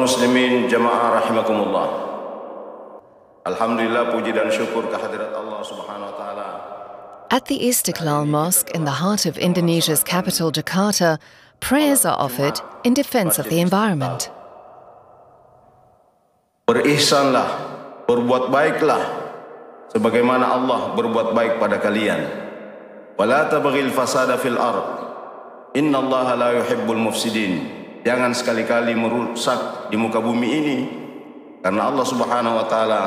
Muslimin jamaah rahimakumullah. Alhamdulillah, puji dan syukur kehadirat Allah Subhanahu wa taala. At the Istiqlal Mosque in the heart of Indonesia's capital Jakarta, prayers are offered in defense of the environment. Berihsanlah, berbuat baiklah sebagaimana Allah berbuat baik pada kalian. Wala tabghil fasada fil ard. Innallaha la yuhibbul mufsidin. Jangan sekali-kali merusak di muka bumi ini, karena Allah Subhanahu wa taala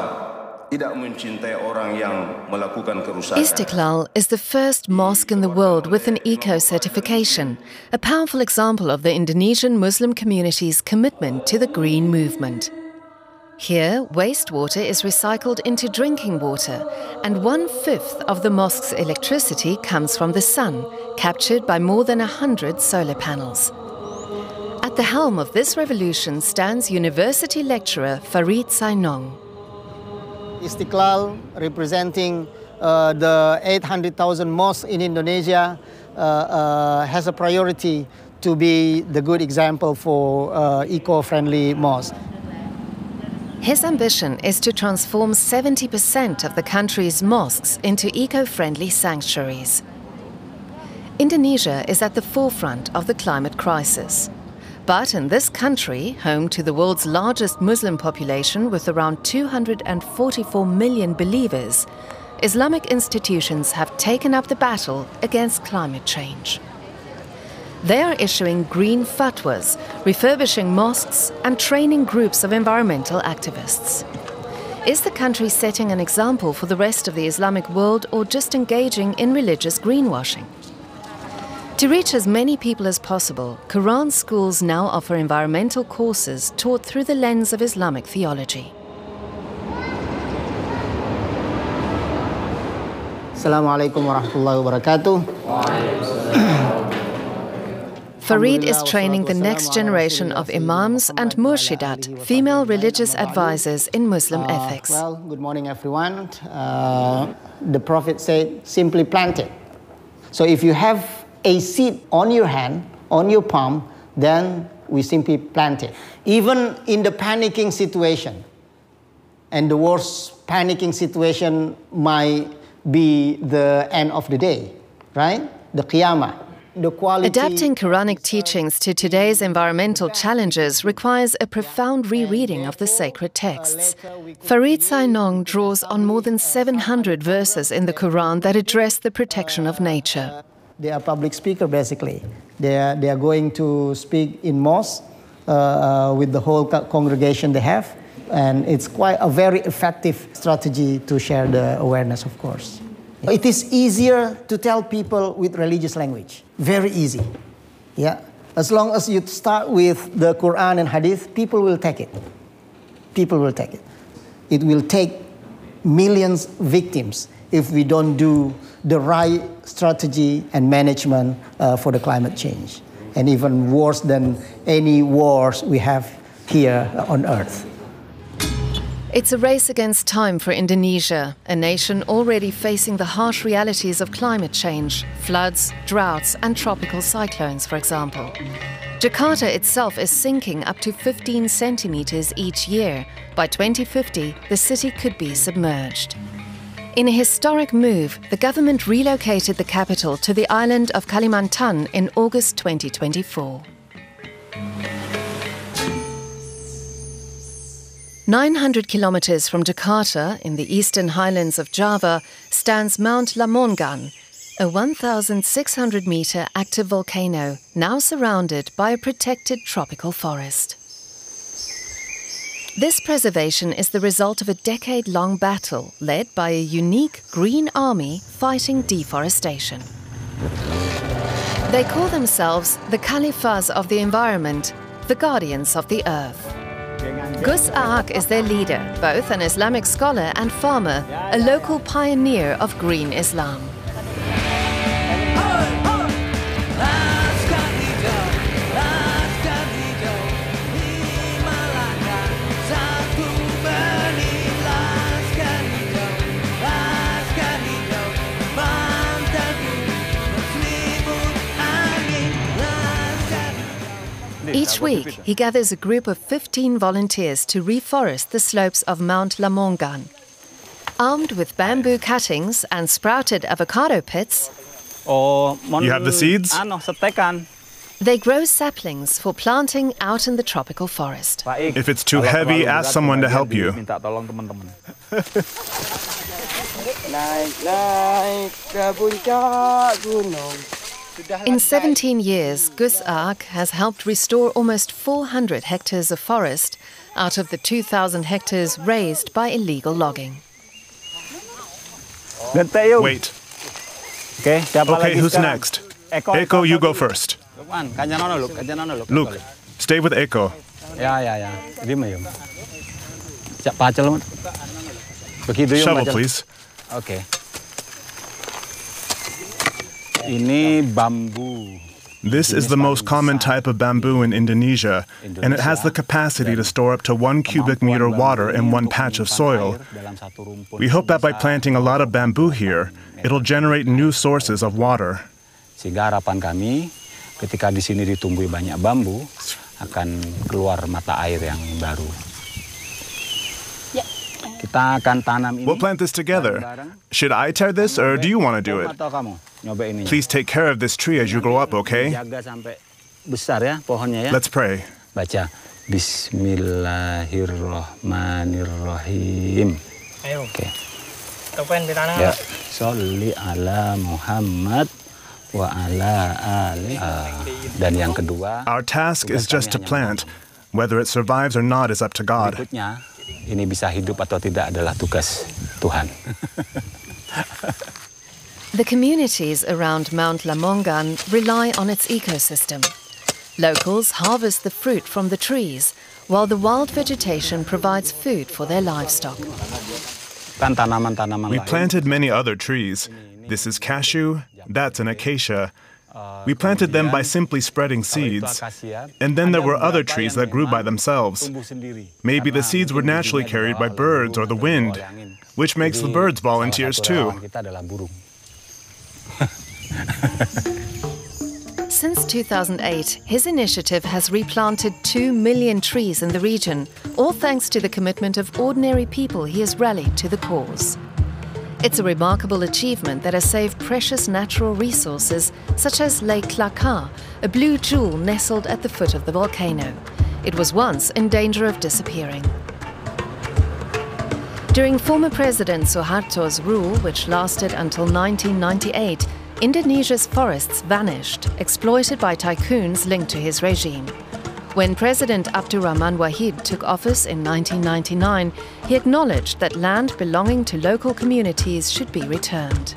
tidak mencintai orang yang melakukan kerusakan. Istiqlal is the first mosque in the world with an eco-certification, a powerful example of the Indonesian Muslim community's commitment to the green movement. Here, wastewater is recycled into drinking water, and 1/5 of the mosque's electricity comes from the sun, captured by more than 100 solar panels. At the helm of this revolution stands university lecturer Farid Sainong. Istiqlal, representing the 800,000 mosques in Indonesia, has a priority to be the good example for eco-friendly mosques. His ambition is to transform 70% of the country's mosques into eco-friendly sanctuaries. Indonesia is at the forefront of the climate crisis. But in this country, home to the world's largest Muslim population with around 244 million believers, Islamic institutions have taken up the battle against climate change. They are issuing green fatwas, refurbishing mosques and training groups of environmental activists. Is the country setting an example for the rest of the Islamic world or just engaging in religious greenwashing? To reach as many people as possible, Quran schools now offer environmental courses taught through the lens of Islamic theology. Assalamualaikum warahmatullahi wabarakatuh. Farid is training the next generation of imams and murshidat, female religious advisors in Muslim ethics. Well, good morning everyone. The Prophet said, simply plant it. So if you have a seed on your hand, on your palm, then we simply plant it. Even in the panicking situation, and the worst panicking situation might be the end of the day, right? The Qiyamah. Adapting Quranic teachings to today's environmental challenges requires a profound rereading of the sacred texts. Farid Sainong draws on more than 700 verses in the Quran that address the protection of nature. They are public speakers, basically. They are going to speak in mosques with the whole congregation they have. And it's quite a very effective strategy to share the awareness, of course. It is easier to tell people with religious language. Very easy. Yeah. As long as you start with the Quran and Hadith, people will take it. People will take it. It will take millions of victims if we don't do the right strategy and management for the climate change. And even worse than any wars we have here on Earth. It's a race against time for Indonesia, a nation already facing the harsh realities of climate change, floods, droughts and tropical cyclones, for example. Jakarta itself is sinking up to 15 centimeters each year. By 2050, the city could be submerged. In a historic move, the government relocated the capital to the island of Kalimantan in August 2024. 900 kilometers from Jakarta, in the eastern highlands of Java, stands Mount Lamongan, a 1,600-meter active volcano now surrounded by a protected tropical forest. This preservation is the result of a decade-long battle led by a unique green army fighting deforestation. They call themselves the Khalifas of the environment, the guardians of the earth. Gus Aak is their leader, both an Islamic scholar and farmer, a local pioneer of green Islam. Each week, he gathers a group of 15 volunteers to reforest the slopes of Mount Lamongan. Armed with bamboo cuttings and sprouted avocado pits, you have the seeds? they grow saplings for planting out in the tropical forest. If it's too heavy, ask someone to help you. In 17 years, Gus Ark has helped restore almost 400 hectares of forest out of the 2,000 hectares razed by illegal logging. Wait. Okay, who's next? Eko, you go first. Luke, stay with Eko. Shovel, please. Okay. Ini bambu. This is the most common type of bamboo in Indonesia, and it has the capacity to store up to 1 cubic meter water in one patch of soil. We hope that by planting a lot of bamboo here, it'll generate new sources of water. Sehingga harapan kami, ketika di sini ditumbuhi banyak bambu, akan keluar mata air yang baru. Kita akan tanam ini. We'll plant this together. Should I tear this, or do you want to do it? Please take care of this tree as you grow up, okay? Jaga sampai besar ya pohonnya ya. Let's pray. Baca Bismillahirrahmanirrahim. Oke. Ya. Sholli ala Muhammad wa ala ali. Dan yang kedua. Our task is just to plant. Whether it survives or not is up to God. Berikutnya, ini bisa hidup atau tidak adalah tugas Tuhan. The communities around Mount Lamongan rely on its ecosystem. Locals harvest the fruit from the trees, while the wild vegetation provides food for their livestock. We planted many other trees. This is cashew, that's an acacia. We planted them by simply spreading seeds. And then there were other trees that grew by themselves. Maybe the seeds were naturally carried by birds or the wind, which makes the birds volunteers too. Since 2008, his initiative has replanted 2 million trees in the region, all thanks to the commitment of ordinary people he has rallied to the cause. It's a remarkable achievement that has saved precious natural resources, such as Lake Klakar, a blue jewel nestled at the foot of the volcano. It was once in danger of disappearing. During former President Suharto's rule, which lasted until 1998, Indonesia's forests vanished, exploited by tycoons linked to his regime. When President Abdurrahman Wahid took office in 1999, he acknowledged that land belonging to local communities should be returned.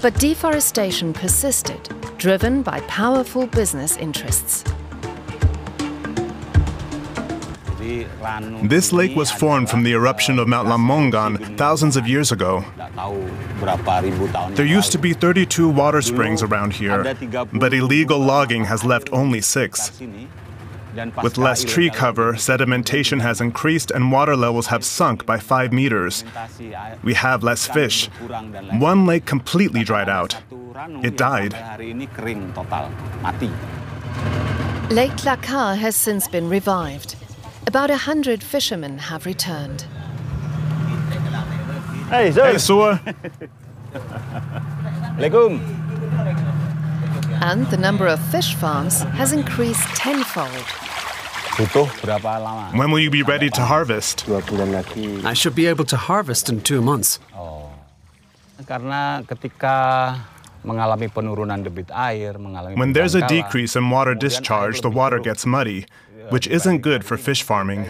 But deforestation persisted, driven by powerful business interests. This lake was formed from the eruption of Mount Lamongan thousands of years ago. There used to be 32 water springs around here, but illegal logging has left only 6. With less tree cover, sedimentation has increased and water levels have sunk by 5 meters. We have less fish. One lake completely dried out. It died. Lake Klakar has since been revived. About 100 fishermen have returned. Hey, Sur. And the number of fish farms has increased tenfold. When will you be ready to harvest? I should be able to harvest in 2 months. When there's a decrease in water discharge, the water gets muddy, which isn't good for fish farming.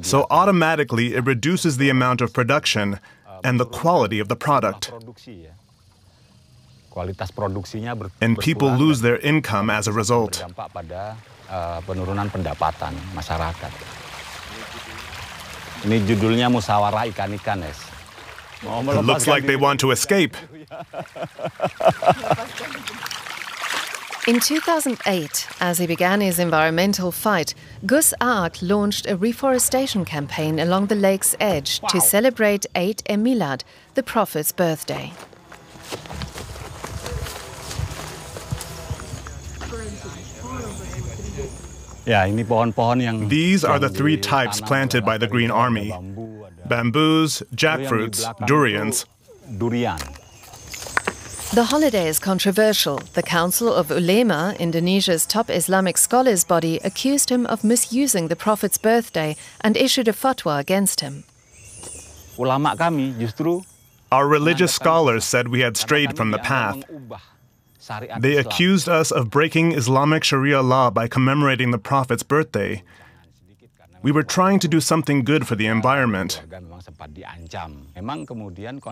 So automatically it reduces the amount of production and the quality of the product. And people lose their income as a result. It looks like they want to escape. In 2008, as he began his environmental fight, Gus Ark launched a reforestation campaign along the lake's edge to celebrate Eid Milad, the Prophet's birthday. These are the three types planted by the Green Army: bamboos, jackfruits, durians. The holiday is controversial. The Council of Ulema, Indonesia's top Islamic scholars body, accused him of misusing the Prophet's birthday and issued a fatwa against him. Our religious scholars said we had strayed from the path. They accused us of breaking Islamic Sharia law by commemorating the Prophet's birthday. We were trying to do something good for the environment.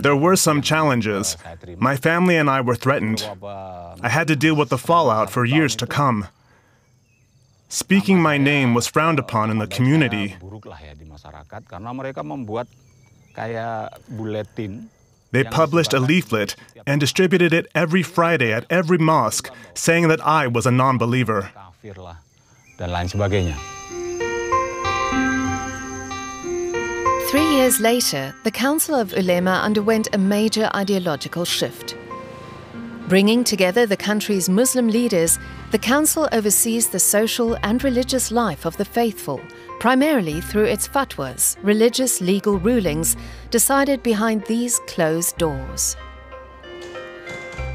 There were some challenges. My family and I were threatened. I had to deal with the fallout for years to come. Speaking my name was frowned upon in the community. They published a leaflet and distributed it every Friday at every mosque, saying that I was a non-believer. 3 years later, the Council of Ulema underwent a major ideological shift. Bringing together the country's Muslim leaders, the Council oversees the social and religious life of the faithful, primarily through its fatwas, religious legal rulings, decided behind these closed doors.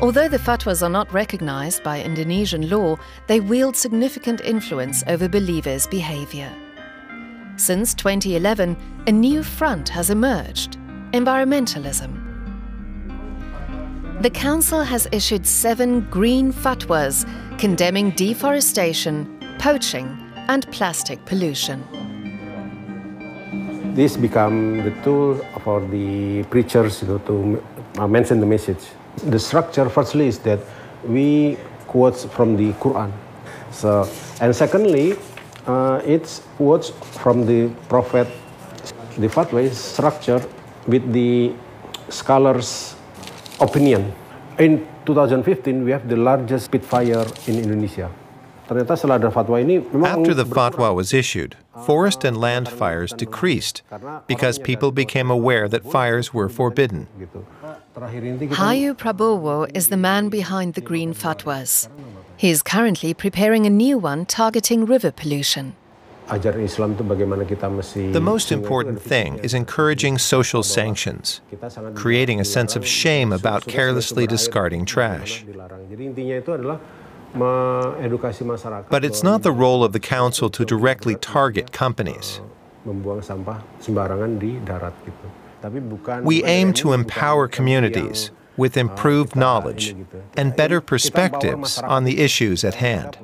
Although the fatwas are not recognized by Indonesian law, they wield significant influence over believers' behavior. Since 2011, a new front has emerged: environmentalism. The Council has issued 7 green fatwas condemning deforestation, poaching, and plastic pollution. This become the tool for the preachers to mention the message. The structure, firstly, is that we quote from the Quran. And secondly, it's quotes from the Prophet. The fatwa is structured with the scholars' opinion. In 2015, we have the largest pit fire in Indonesia. After the fatwa was issued, forest and land fires decreased because people became aware that fires were forbidden. Hayu Prabowo is the man behind the green fatwas. He is currently preparing a new one targeting river pollution. The most important thing is encouraging social sanctions, creating a sense of shame about carelessly discarding trash. But it's not the role of the Council to directly target companies. We aim to empower communities with improved knowledge and better perspectives on the issues at hand.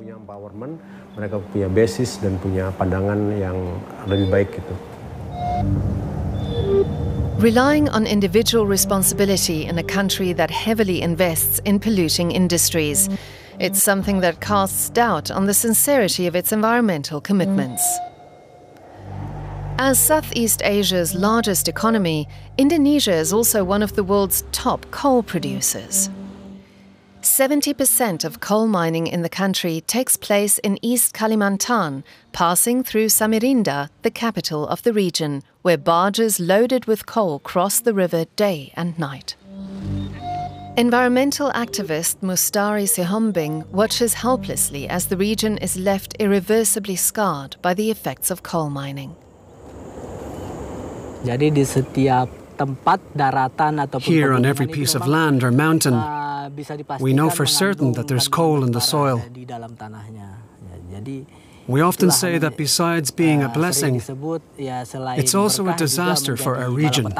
Relying on individual responsibility in a country that heavily invests in polluting industries, it's something that casts doubt on the sincerity of its environmental commitments. As Southeast Asia's largest economy, Indonesia is also one of the world's top coal producers. 70% of coal mining in the country takes place in East Kalimantan, passing through Samarinda, the capital of the region, where barges loaded with coal cross the river day and night. Environmental activist Mustari Sihombing watches helplessly as the region is left irreversibly scarred by the effects of coal mining. Here, on every piece of land or mountain, we know for certain that there's coal in the soil. We often say that besides being a blessing, it's also a disaster for our region.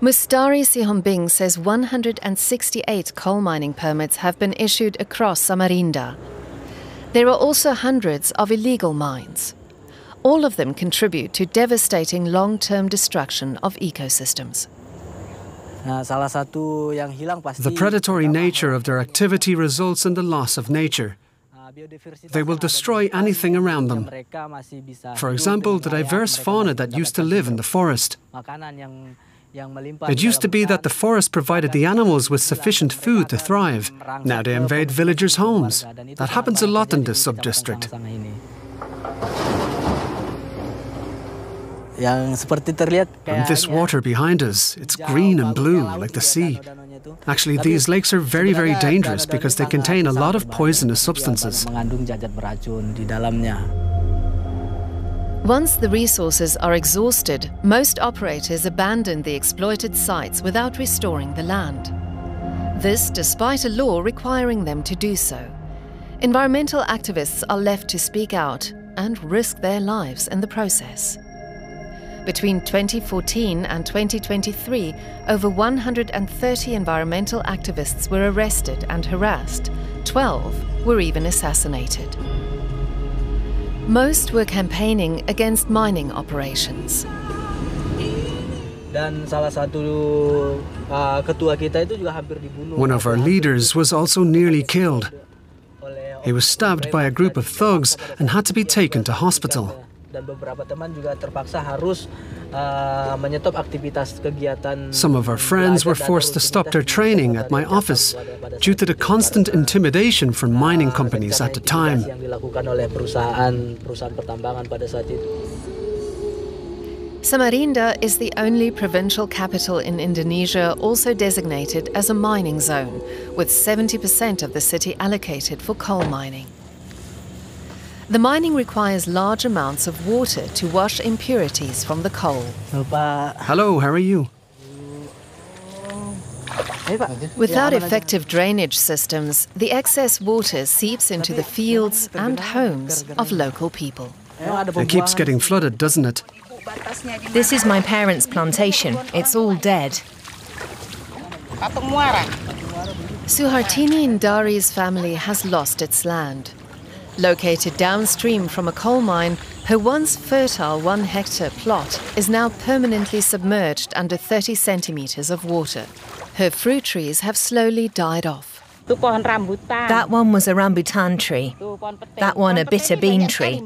Mustari Sihombing says 168 coal mining permits have been issued across Samarinda. There are also hundreds of illegal mines. All of them contribute to devastating long-term destruction of ecosystems. The predatory nature of their activity results in the loss of nature. They will destroy anything around them. For example, the diverse fauna that used to live in the forest. It used to be that the forest provided the animals with sufficient food to thrive. Now they invade villagers' homes. That happens a lot in this sub-district. And this water behind us, it's green and blue like the sea. Actually, these lakes are very, very dangerous because they contain a lot of poisonous substances. Once the resources are exhausted, most operators abandon the exploited sites without restoring the land. This despite a law requiring them to do so. Environmental activists are left to speak out and risk their lives in the process. Between 2014 and 2023, over 130 environmental activists were arrested and harassed. 12 were even assassinated. Most were campaigning against mining operations. One of our leaders was also nearly killed. He was stabbed by a group of thugs and had to be taken to hospital. Some of our friends were forced to stop their training at my office due to the constant intimidation from mining companies at the time. Samarinda is the only provincial capital in Indonesia also designated as a mining zone, with 70% of the city allocated for coal mining. The mining requires large amounts of water to wash impurities from the coal. Hello, how are you? Without effective drainage systems, the excess water seeps into the fields and homes of local people. It keeps getting flooded, doesn't it? This is my parents' plantation. It's all dead. Suhartini Indari's family has lost its land. Located downstream from a coal mine, her once fertile 1-hectare plot is now permanently submerged under 30 centimeters of water. Her fruit trees have slowly died off. That one was a rambutan tree. That one a bitter bean tree.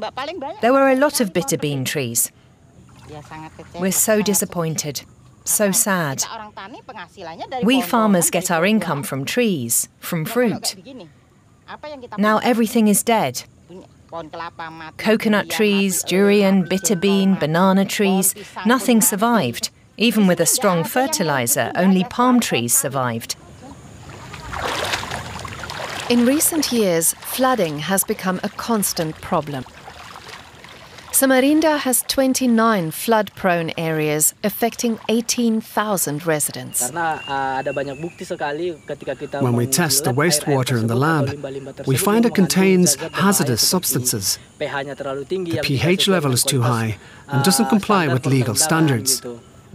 There were a lot of bitter bean trees. We're so disappointed, so sad. We farmers get our income from trees, from fruit. Now everything is dead. Coconut trees, durian, bitter bean, banana trees, nothing survived. Even with a strong fertilizer, only palm trees survived. In recent years, flooding has become a constant problem. Samarinda has 29 flood-prone areas affecting 18,000 residents. When we test the wastewater in the lab, we find it contains hazardous substances. The pH level is too high and doesn't comply with legal standards.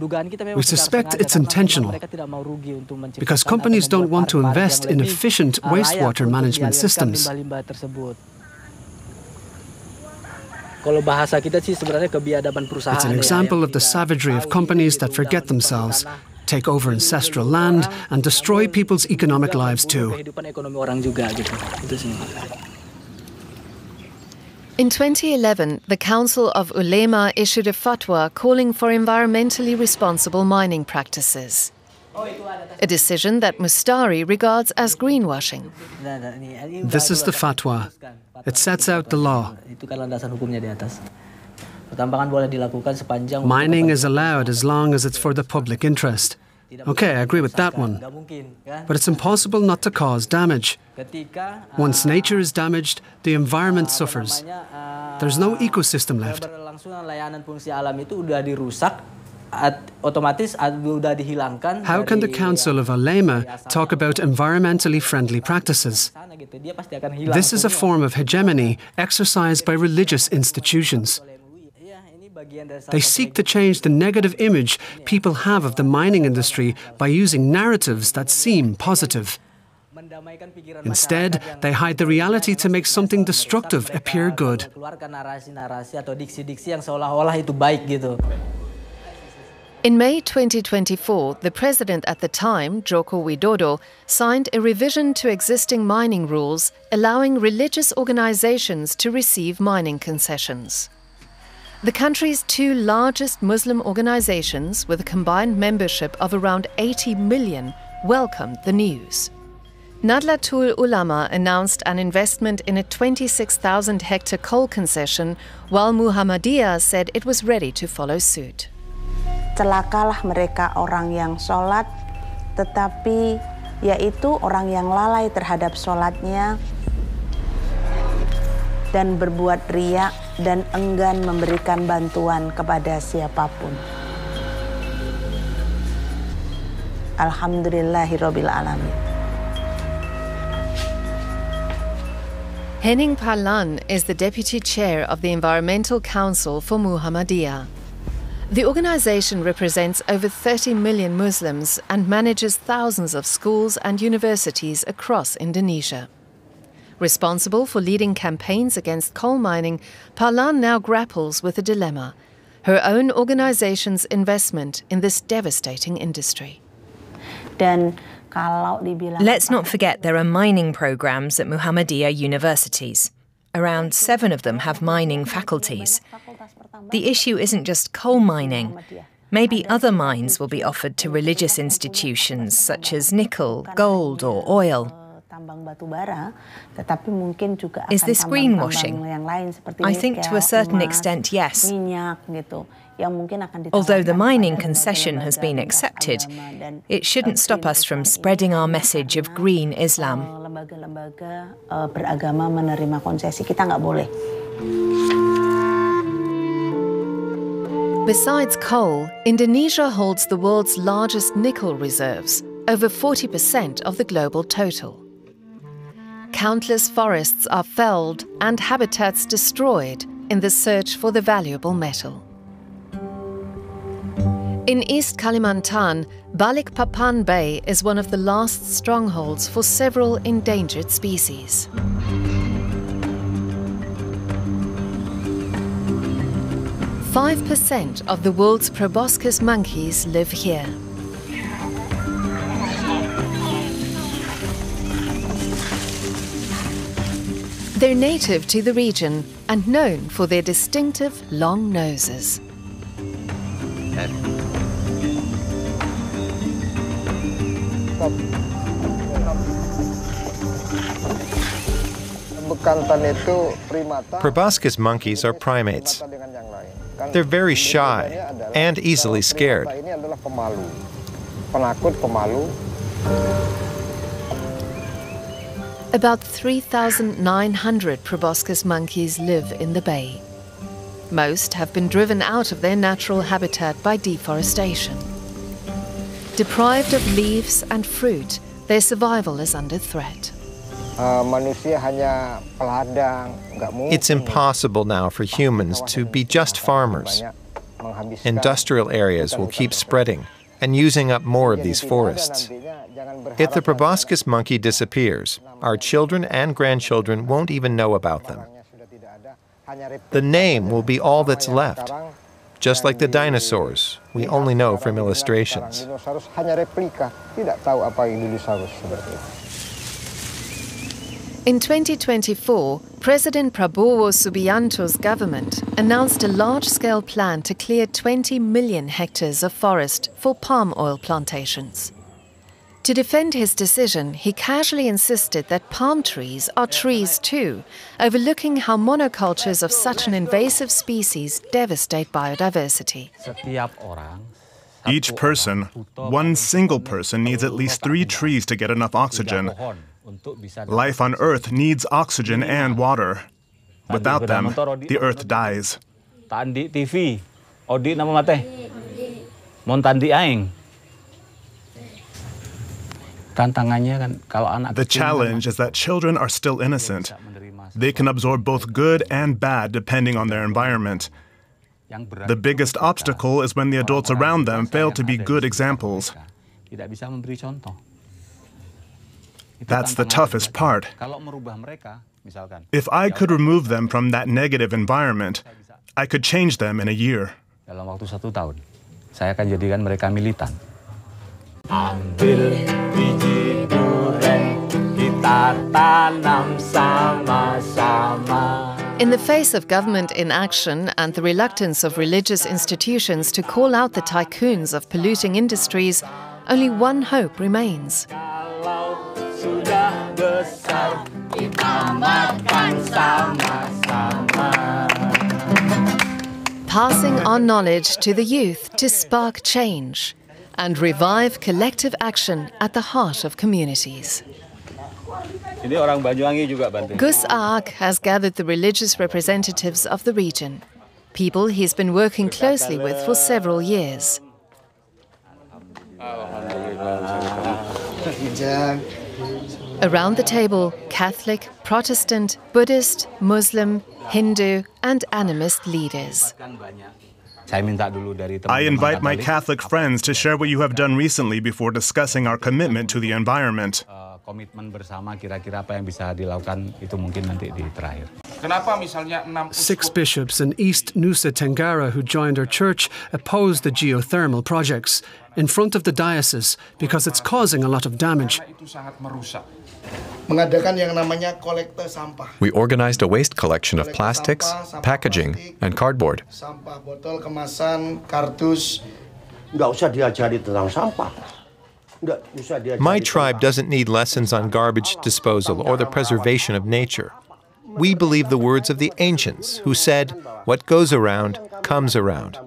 We suspect it's intentional because companies don't want to invest in efficient wastewater management systems. It's an example of the savagery of companies that forget themselves, take over ancestral land, and destroy people's economic lives too. In 2011, the Council of Ulema issued a fatwa calling for environmentally responsible mining practices. A decision that Mustari regards as greenwashing. This is the fatwa. It sets out the law. Mining is allowed as long as it's for the public interest. Okay, I agree with that one. But it's impossible not to cause damage. Once nature is damaged, the environment suffers. There's no ecosystem left. How can the Council of Ulema talk about environmentally friendly practices? This is a form of hegemony exercised by religious institutions. They seek to change the negative image people have of the mining industry by using narratives that seem positive. Instead, they hide the reality to make something destructive appear good. In May 2024, the president at the time, Joko Widodo, signed a revision to existing mining rules allowing religious organizations to receive mining concessions. The country's two largest Muslim organizations, with a combined membership of around 80 million, welcomed the news. Nahdlatul Ulama announced an investment in a 26,000-hectare coal concession, while Muhammadiyah said it was ready to follow suit. Celakalah mereka orang yang sholat, tetapi yaitu orang yang lalai terhadap sholatnya dan berbuat riya dan enggan memberikan bantuan kepada siapapun. Alhamdulillahirabbil alamin. Henning Parlan is the deputy chair of the Environmental Council for Muhammadiyah. The organization represents over 30 million Muslims and manages thousands of schools and universities across Indonesia. Responsible for leading campaigns against coal mining, Parlan now grapples with a dilemma: her own organization's investment in this devastating industry. Let's not forget there are mining programs at Muhammadiyah universities. Around 7 of them have mining faculties. The issue isn't just coal mining. Maybe other mines will be offered to religious institutions such as nickel, gold or oil. Is this greenwashing? I think to a certain extent, yes. Although the mining concession has been accepted, it shouldn't stop us from spreading our message of green Islam. Besides coal, Indonesia holds the world's largest nickel reserves, over 40% of the global total. Countless forests are felled and habitats destroyed in the search for the valuable metal. In East Kalimantan, Balikpapan Bay is one of the last strongholds for several endangered species. Five 5% of the world's proboscis monkeys live here. They're native to the region and known for their distinctive long noses. Proboscis monkeys are primates. They're very shy and easily scared. About 3,900 proboscis monkeys live in the bay. Most have been driven out of their natural habitat by deforestation. Deprived of leaves and fruit, their survival is under threat. It's impossible now for humans to be just farmers. Industrial areas will keep spreading and using up more of these forests. If the proboscis monkey disappears, our children and grandchildren won't even know about them. The name will be all that's left. Just like the dinosaurs, we only know from illustrations. In 2024, President Prabowo Subianto's government announced a large-scale plan to clear 20 million hectares of forest for palm oil plantations. To defend his decision, he casually insisted that palm trees are trees too, overlooking how monocultures of such an invasive species devastate biodiversity. Each person, one single person, needs at least 3 trees to get enough oxygen. Life on Earth needs oxygen and water. Without them, the Earth dies. The challenge is that children are still innocent. They can absorb both good and bad depending on their environment. The biggest obstacle is when the adults around them fail to be good examples. That's the toughest part. If I could remove them from that negative environment, I could change them in a year. In the face of government inaction and the reluctance of religious institutions to call out the tycoons of polluting industries, only one hope remains. Passing on knowledge to the youth to spark change and revive collective action at the heart of communities. Gus Aag has gathered the religious representatives of the region, people he's been working closely with for several years. Around the table, Catholic, Protestant, Buddhist, Muslim, Hindu and animist leaders. I invite my Catholic friends to share what you have done recently before discussing our commitment to the environment. Six bishops in East Nusa Tenggara who joined our church opposed the geothermal projects in front of the diocese because it's causing a lot of damage. We organized a waste collection of plastics, packaging, and cardboard. My tribe doesn't need lessons on garbage disposal or the preservation of nature. We believe the words of the ancients who said, "What goes around comes around."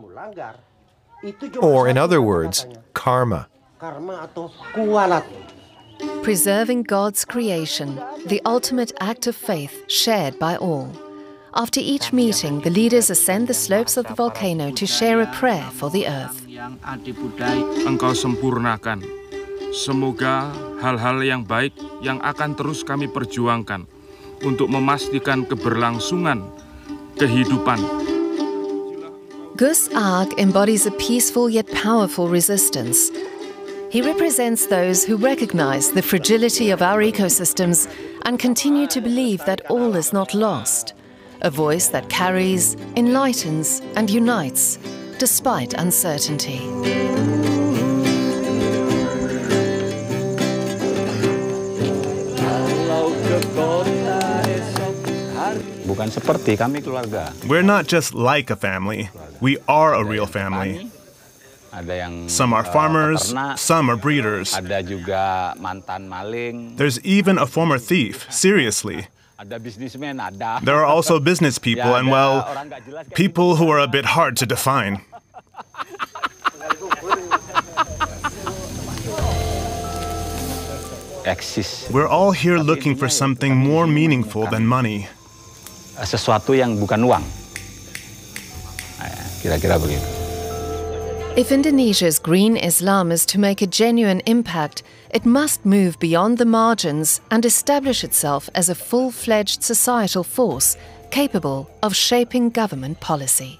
Or in other words, karma. Preserving God's creation, the ultimate act of faith shared by all. After each meeting, the leaders ascend the slopes of the volcano to share a prayer for the earth. Engkau sempurnakan. Semoga hal-hal yang baik yang akan terus kami perjuangkan untuk memastikan keberlangsungan kehidupan. Gus Aag embodies a peaceful yet powerful resistance. He represents those who recognize the fragility of our ecosystems and continue to believe that all is not lost. A voice that carries, enlightens, and unites, despite uncertainty. We're not just like a family, we are a real family. Some are farmers, some are breeders. There's even a former thief, seriously. There are also business people and, well, people who are a bit hard to define. We're all here looking for something more meaningful than money. Sesuatu yang bukan uang. Kira-kira begitu. If Indonesia's green Islam is to make a genuine impact, it must move beyond the margins and establish itself as a full-fledged societal force capable of shaping government policy.